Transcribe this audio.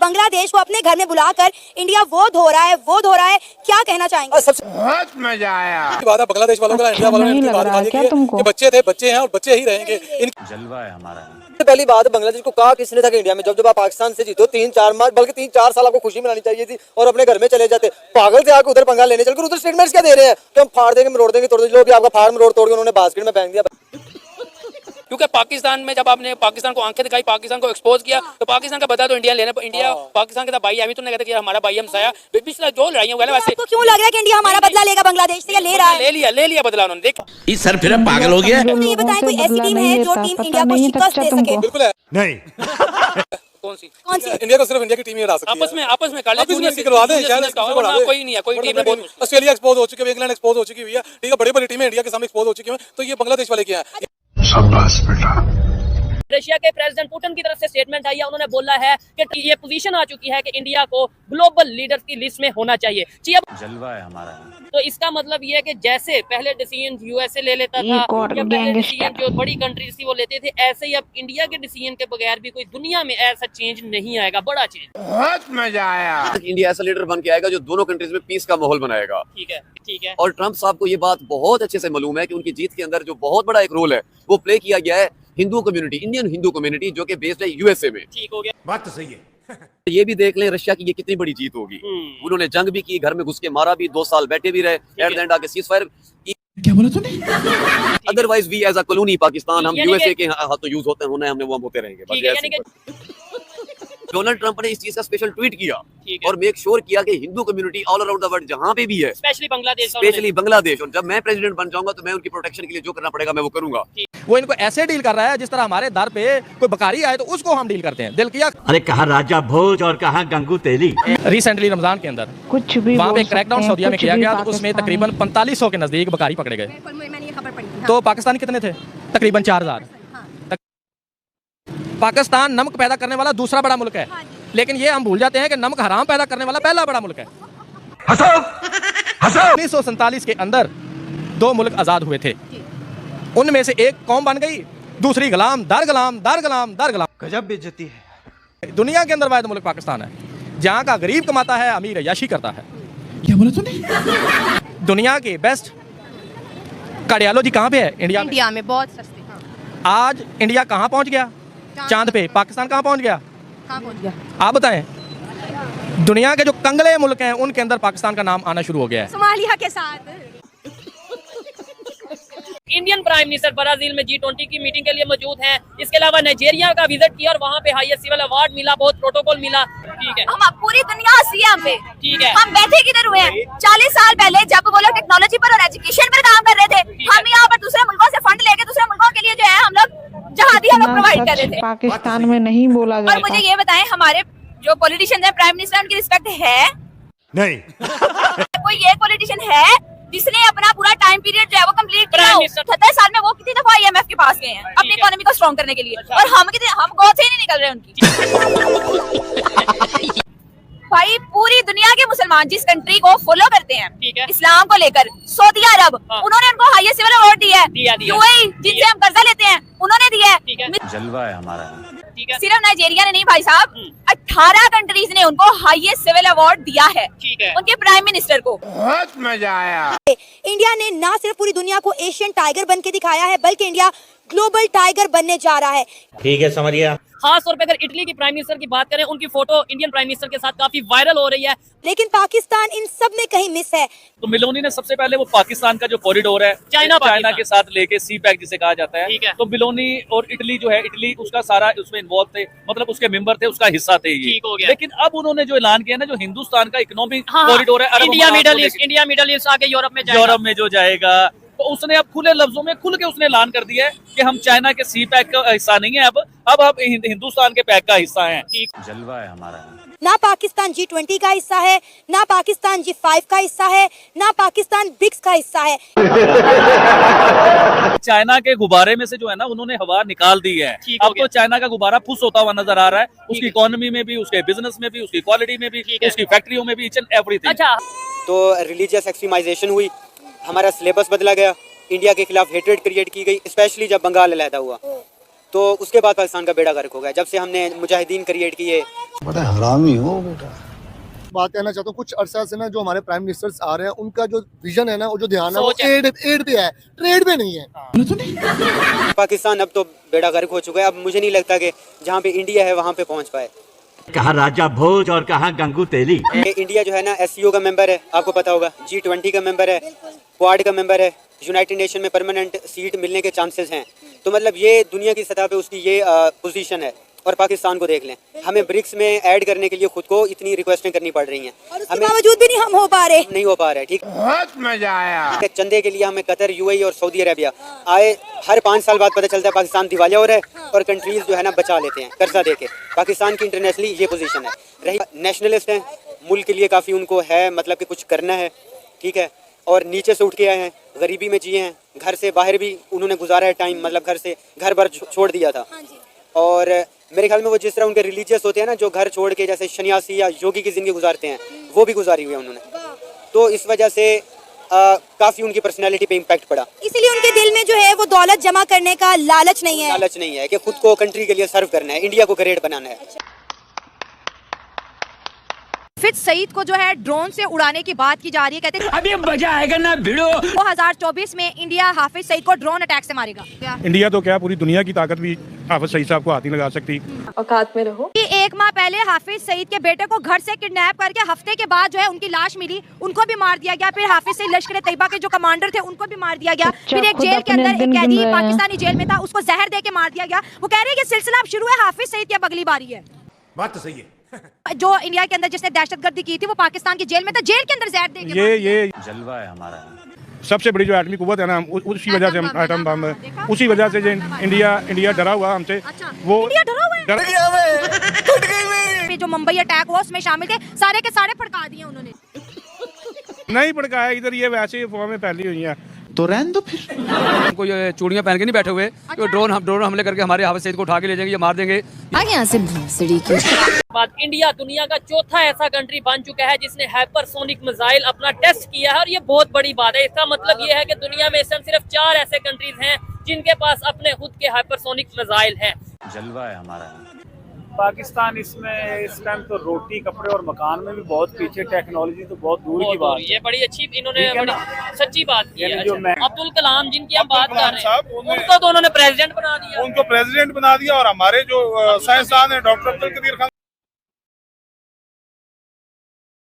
बांग्लादेश को अपने घर में बुलाकर इंडिया वो धो रहा है, क्या कहना चाहेंगे? बहुत मजा आया। बात है बांग्लादेश वालों का, इंडिया वालों ने इनकी बात बता दी कि ये बच्चे थे, बच्चे हैं और बच्चे ही रहेंगे। जलवा है हमारा। पहली बात बांग्लादेश को कहा किसने था कि इंडिया में जब आप पाकिस्तान से जीतो 3-4 माह बल्कि 3-4 साल आपको खुशी मनानी चाहिए थी और अपने घर में चले जाते। पागल थे आके उधर पंगा लेने चलकर उधर स्टेटमेंट्स क्या दे रहे हैं कि हम फाड़ देंगे मरोड़ देंगे तोड़ देंगे। लोग आपका फाड़ मरोड़ तोड़ के उन्होंने बास्केट में फेंक दिया। क्योंकि पाकिस्तान में जब आपने पाकिस्तान को आंखें दिखाई, पाकिस्तान को एक्सपोज किया, तो पाकिस्तान का बता दो इंडिया लेने इंडिया पाकिस्तान के भाई अभी तुमने कहते कि हमारा भाई हमसाया पिछला जो लड़ाइयां हुआ वैसे आपको क्यों लग रहा है कि इंडिया हमारा बदला लेगा बांग्लादेश से, या ले रहा है? ले लिया बदला उन्होंने। देख इस सर फिर पागल हो गया। तो ये बताएं कोई ऐसी टीम है जो टीम इंडिया को शिकस्त दे सके? बिल्कुल है। नहीं कौन सी इंडिया को सिर्फ इंडिया की टीम ही हरा सकती है। आपस में कर ले, करवा दें शायद। कोई नहीं है, कोई टीम है। ऑस्ट्रेलिया एक्सपोज हो चुकी है, इंग्लैंड एक्सपोज हो चुकी हुई है, ठीक है, बड़ी बड़ी टीमें इंडिया के सामने एक्सपोज हो चुकी हैं, तो ये बांग्लादेश वाले क्या है? शाबाश बेटा। रशिया के प्रेसिडेंट पुतिन की तरफ से स्टेटमेंट आई है, उन्होंने बोला है कि ये पोजीशन आ चुकी है कि इंडिया को ग्लोबल लीडर्स की लिस्ट में होना चाहिए। जलवा है हमारा। तो इसका मतलब ये है कि जैसे पहले डिसीजन यूएसए ले लेता था या पहले डिसीजन जो बड़ी कंट्रीज थी वो लेते थे, ऐसे ही अब इंडिया के डिसीजन के बगैर भी कोई दुनिया में ऐसा चेंज नहीं आएगा, बड़ा चेंज। बहुत मजा आया। इंडिया ऐसा लीडर बन के आएगा जो दोनों कंट्रीज में पीस का माहौल बनाएगा। ठीक है। और ट्रम्प साहब को ये बात बहुत अच्छे से मालूम है कि उनकी जीत के अंदर जो बहुत बड़ा एक रोल है वो प्ले किया गया है Hindu community, Indian Hindu community जो कि बेस्ड है यूएसए में। ठीक हो गया, बात तो सही है। ये भी देख लें रशिया की ये कितनी बड़ी जीत होगी। उन्होंने जंग भी की, घर में घुस के मारा भी, 2 साल बैठे भी रहे, एट द एंड आके सीज फायर। क्या बोला तूने? Otherwise we as a colony Pakistan, हम यूएसए के हाथों यूज होते होना है, हमने वो हम होते रहेंगे। डोनाल्ड ट्रंप ने इस चीज का स्पेशल ट्वीट किया और मेक श्योर किया कि Hindu community all around the world जहाँ पे भी है, स्पेशली बांग्लादेश, और जब मैं प्रेसिडेंट बन जाऊंगा तो मैं उनकी प्रोटेक्शन के लिए जो करना पड़ेगा मैं वो करूंगा। वो इनको ऐसे डील कर रहा है जिस तरह हमारे दर पे कोई बकारी आए तो उसको हम डील करते हैं। दिल किया। अरे कहाँ राजा भोज और कहाँ गंगू तेली। रिसेंटली रमजान के अंदर कुछ भी वहाँ पे क्रैकडाउन सऊदीया में किया गया, तो उसमें तकरीबन 4500 के नजदीक बकारी पकड़े गए। तो पाकिस्तानी कितने थे? तकरीबन 4000। पाकिस्तान नमक पैदा करने वाला दूसरा बड़ा मुल्क है, लेकिन ये हम भूल जाते हैं कि नमक हराम पैदा करने वाला पहला बड़ा मुल्क है। 1947 के अंदर 2 मुल्क आजाद हुए थे, उनमें से एक कौम बन गई, दूसरी गुलाम दर गुलाम दर गुलाम दर गुलाम। गजब बेइज्जती है। दुनिया के अंदर वाहिद मुल्क पाकिस्तान है जहाँ का गरीब कमाता है, अमीर अय्याशी करता है। क्या बोला तूने? दुनिया की बेस्ट कार्डियोलॉजी कहाँ पे है? इंडिया में बहुत सस्ती। आज इंडिया कहाँ पहुँच गया? चांद पे। पाकिस्तान कहाँ पहुँच गया? आप बताएं। दुनिया के जो कंगले मुल्क हैं उनके अंदर पाकिस्तान का नाम आना शुरू हो गया है। सोमालिया के साथ इंडियन प्राइम मिनिस्टर ब्राजील में G20 की मीटिंग के लिए मौजूद हैं। इसके अलावा नाइजीरिया का विजिट किया और वहाँ पे हाईएस्ट सिविल अवार्ड मिला, बहुत प्रोटोकॉल मिला। ठीक है, हम पूरी दुनिया हंसी यहाँ पे। ठीक है, हम बैठे किधर हुए हैं? 40 साल पहले जब वो लोग टेक्नोलॉजी पर और एजुकेशन पर काम कर रहे थे, हम यहाँ पर दूसरे मुल्कों से फंड लेके दूसरे मुल्कों के लिए जो है हम लोग जहादी हम लोग प्रोवाइड कर रहे थे। पाकिस्तान में नहीं बोला जाता। और मुझे ये बताएं, हमारे जो पॉलिटिशियन है, प्राइम मिनिस्टर, उनकी रिस्पेक्ट है? नहीं। कोई एक पॉलिटिशियन है जिसने अपना पूरा टाइम पीरियड जो है वो कंप्लीट किया? 77 साल में वो कितनी दफा IMF के पास गए हैं अपनी इकोनॉमी को स्ट्रॉन्ग करने के लिए, और हम गौ से ही नहीं निकल रहे उनकी। भाई पूरी दुनिया के मुसलमान जिस कंट्री को फॉलो करते हैं इस्लाम को लेकर, सऊदी अरब, उन्होंने उनको हाईएस्ट सिविल अवार्ड दिया है। यूएई जिनसे हम कर्जा लेते हैं उन्होंने दिया है। जलवा है हमारा। सिर्फ नाइजीरिया ने नहीं भाई साहब, 18 कंट्रीज ने उनको हाईएस्ट सिविल अवार्ड दिया है उनके प्राइम मिनिस्टर को। बहुत मजा आया। इंडिया ने ना सिर्फ पूरी दुनिया को एशियन टाइगर बन के दिखाया है, बल्कि इंडिया ग्लोबल टाइगर बनने जा रहा है। ठीक है, समझिए। खास तौर पे अगर इटली की प्राइम मिनिस्टर की बात करें, उनकी फोटो इंडियन प्राइम मिनिस्टर के साथ काफी वायरल हो रही है। लेकिन पाकिस्तान इन सब में कहीं मिस है। तो मिलोनी ने सबसे पहले वो पाकिस्तान का जो कॉरिडोर है चाइना के साथ लेके सी पैक जिसे कहा जाता है, तो मिलोनी और इटली जो है, इटली उसका सारा उसमें इन्वॉल्व थे, मतलब उसके मेंबर थे, उसका हिस्सा थे ये। लेकिन अब उन्होंने जो ऐलान किया ना, जो हिंदुस्तान का इकोनॉमिक कॉरिडोर है, इंडिया मिडल ईस्ट आके यूरोप में जो जाएगा, तो उसने अब खुले लफ्जों में खुल के उसने ऐलान कर दिया है कि हम चाइना के सी पैक का हिस्सा नहीं है, अब हम हिंदुस्तान के पैक का हिस्सा हैं। जलवा है हमारा। ना पाकिस्तान G20 का हिस्सा है, ना पाकिस्तान G5 का हिस्सा है, ना पाकिस्तान ब्रिक्स का हिस्सा है। चाइना के गुब्बारे में से जो है ना उन्होंने हवा निकाल दी है। अब तो चाइना का गुब्बारा फुस होता हुआ नजर आ रहा है, उसकी इकोनॉमी में भी, उसके बिजनेस में भी, उसकी क्वालिटी में भी, उसकी फैक्ट्रियों में भी, ईच एंड एवरीथिंग। तो रिलीजियस एक्सट्रीमाइजेशन हुई, हमारा सिलेबस बदला गया, इंडिया के खिलाफ हेट्रेड क्रिएट की गई, स्पेशली जब बंगाल अलहदा हुआ। तो उसके बाद पाकिस्तान का बेड़ा गर्क हो गया। जब से हमने मुजाहिदीन क्रिएट किए। बड़ा हरामी हो बेटा। बात कहना चाहता हूँ, कुछ अरसा से ना जो हमारे प्राइम मिनिस्टर्स आ रहे हैं, उनका जो विजन है ना, वो जो ध्यान है वो एड पे है, ट्रेड पे नहीं है। पाकिस्तान अब तो बेड़ा गर्क हो चुका है। अब मुझे नहीं लगता कि जहाँ पे इंडिया है वहाँ पे पहुँच पाए। कहाँ राजा भोज और कहाँ गंगू तेली। इंडिया जो है ना SCO का मेंबर है, आपको पता होगा, G20 का मेंबर है, क्वाड का मेंबर है, यूनाइटेड नेशन में परमानेंट सीट मिलने के चांसेस हैं। तो मतलब ये दुनिया की सतह पे उसकी ये पोजीशन है। और पाकिस्तान को देख लें, हमें ब्रिक्स में ऐड करने के लिए खुद को इतनी रिक्वेस्टें करनी पड़ रही हैं, उसके बावजूद भी नहीं हम हो पा रहे। नहीं हो पा रहे। ठीक, बहुत मजा आया। चंदे के लिए हमें कतर, UAE और सऊदी अरेबिया आए। हर 5 साल बाद पता चलता है पाकिस्तान दिवालिया हो रहा है और कंट्रीज जो है ना बचा लेते हैं कर्जा देके। पाकिस्तान की इंटरनेशनली ये पोजीशन है। रही नेशनलिस्ट हैं, मुल्क के लिए काफ़ी उनको है, मतलब कि कुछ करना है, ठीक है, और नीचे से उठ के आए हैं, गरीबी में जिए हैं, घर से बाहर भी उन्होंने गुजारा है टाइम, मतलब घर से घर बार छोड़ दिया था। और मेरे ख्याल में वो जिस तरह उनके रिलीजियस होते हैं ना, जो घर छोड़ के जैसे सन्यासी या योगी की ज़िंदगी गुजारते हैं, वो भी गुजारी हुई है उन्होंने। तो इस वजह से काफ़ी उनकी पर्सनैलिटी पे इम्पैक्ट पड़ा। इसीलिए उनके दिल में जो है वो दौलत जमा करने का लालच नहीं है। लालच नहीं है कि खुद को कंट्री के लिए सर्व करना है, इंडिया को ग्रेट बनाना है। हाफिज सईद को जो है ड्रोन से उड़ाने की बात की जा रही है। कहते हैं अभी मजा आएगा ना भिड़ो। 2024 में इंडिया हाफिज सईद को ड्रोन अटैक से मारेगा। इंडिया तो क्या पूरी दुनिया की ताकत भी हाफिज सईद साहब को हाथ नहीं लगा सकती। औकात में रहो। कि 1 माह पहले हाफिज सईद के बेटे को घर से किडनैप करके हफ्ते के बाद जो है उनकी लाश मिली, उनको भी मार दिया गया। फिर हाफिज सईद लश्कर तैयबा के जो कमांडर थे उनको भी मार दिया गया। फिर एक जेल के अंदर एक कैदी पाकिस्तानी जेल में था, उसको जहर दे के मार दिया गया। वो कह रहे हैं कि सिलसिला अब शुरू है, हाफिज सईद की अब अगली बारी है। बात तो सही है। जो इंडिया के अंदर जिसने दहशतगर्दी की थी वो पाकिस्तान की जेल में था, जेल के अंदर जहर दे के ये जलवा है हमारा। सबसे बड़ी जो एटमी कुव्वत है ना, उसी वजह से हम एटम बम है, उसी वजह से जो इंडिया डरा हुआ हमसे। वो इंडिया डरा हुआ है। जो मुंबई अटैक हुआ उसमें शामिल थे, सारे के सारे फड़का दिए उन्होंने। नहीं फड़काया इधर, ये वैसे ही अफवाहें फैली हुई हैं। तो रहन दो फिर। उनको ये चूड़ियां पहन के नहीं बैठे हुए कि ड्रोन हमले करके हमारे हाफिज सईद को उठा के ले जाएंगे, ये मार देंगे। बाद इंडिया दुनिया का चौथा ऐसा कंट्री बन चुका है जिसने हाइपरसोनिक मिसाइल अपना टेस्ट किया है, और ये बहुत बड़ी बात है। इसका मतलब ये है कि दुनिया में इस टाइम सिर्फ 4 ऐसे कंट्रीज हैं जिनके पास अपने खुद के हाइपरसोनिक मिसाइल हैं। जलवा है हमारा। पाकिस्तान इसमें इस टाइम तो रोटी, कपड़े और मकान में भी बहुत पीछे, टेक्नोलॉजी तो बहुत दूर की बात है। ये बड़ी अच्छी इन्होंने बड़ी सच्ची बात की है। जो मैं अब्दुल कलाम जिनकी हम बात कर रहे हैं, उनको तो उन्होंने प्रेसिडेंट बना दिया। उनको प्रेसिडेंट बना दिया, और हमारे जो साइंसदान है डॉक्टर अब्दुल कदीर खान